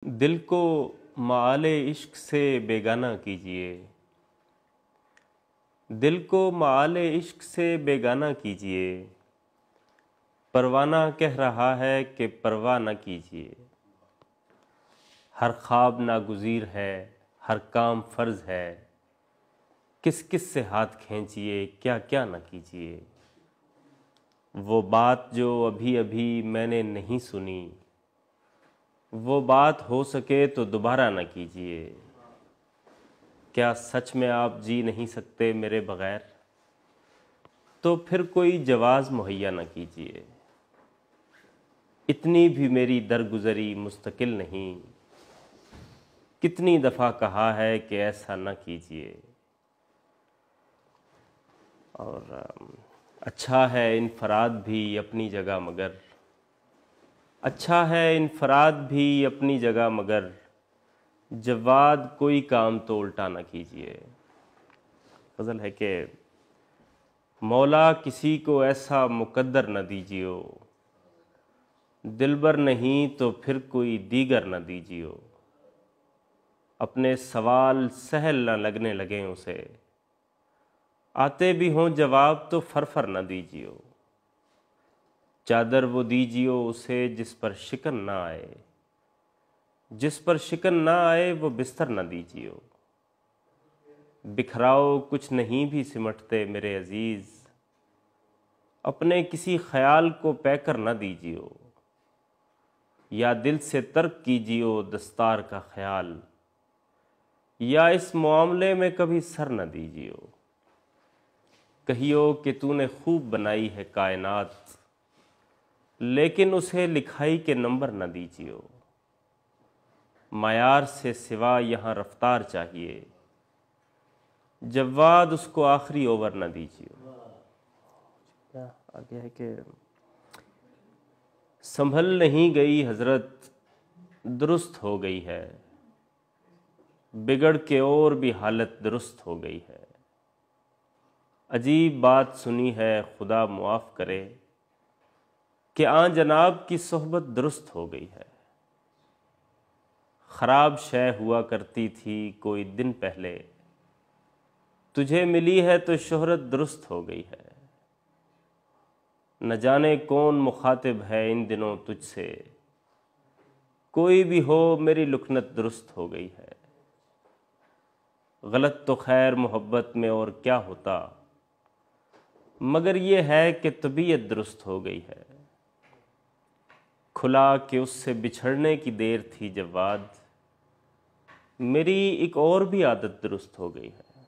दिल को माले इश्क से बेगाना कीजिए। दिल को माले इश्क से बेगाना कीजिए। परवाना कह रहा है कि परवाह न कीजिए। हर ख्वाब नागुज़ीर है, हर काम फ़र्ज़ है। किस किस से हाथ खींचिए, क्या क्या न कीजिए। वो बात जो अभी अभी मैंने नहीं सुनी, वो बात हो सके तो दोबारा न कीजिए। क्या सच में आप जी नहीं सकते मेरे बग़ैर? तो फिर कोई जवाज़ मुहैया न कीजिए। इतनी भी मेरी दरगुज़री मुस्तकिल नहीं। कितनी दफ़ा कहा है कि ऐसा न कीजिए। और अच्छा है इनफराद भी अपनी जगह मगर, अच्छा है इनफराद भी अपनी जगह मगर, जवाद कोई काम तो उल्टा न कीजिए। ग़ज़ल है कि मौला किसी को ऐसा मुक़द्दर न दीजियो, दिलबर नहीं तो फिर कोई दीगर न दीजियो। अपने सवाल सहल न लगने लगें उसे, आते भी हों जवाब तो फरफर न दीजियो। चादर वो दीजियो उसे जिस पर शिकन न आए, जिस पर शिकन न आए वो बिस्तर न दीजियो। बिखराओ कुछ नहीं भी सिमटते मेरे अजीज़, अपने किसी ख्याल को पैकर न दीजियो। या दिल से तर्क कीजियो दस्तार का ख्याल, या इस मामले में कभी सर न दीजियो। कहियो कि तूने खूब बनाई है कायनात, लेकिन उसे लिखाई के नंबर न दीजियो। मायार से सिवा यहाँ रफ्तार चाहिए, जवाद उसको आखिरी ओवर न दीजियो। आगे है कि संभल नहीं गई हजरत, दुरुस्त हो गई है। बिगड़ के और भी हालत दुरुस्त हो गई है। अजीब बात सुनी है खुदा मुआफ़ करे, कि आन जनाब की सोहबत दुरुस्त हो गई है। ख़राब शय हुआ करती थी कोई दिन पहले, तुझे मिली है तो शोहरत दुरुस्त हो गई है। न जाने कौन मुखातिब है इन दिनों तुझसे, कोई भी हो मेरी लुकनत दुरुस्त हो गई है। गलत तो खैर मोहब्बत में और क्या होता, मगर ये है कि तबीयत दुरुस्त हो गई है। खुला कि उससे बिछड़ने की देर थी जवाद, मेरी एक और भी आदत दुरुस्त हो गई है।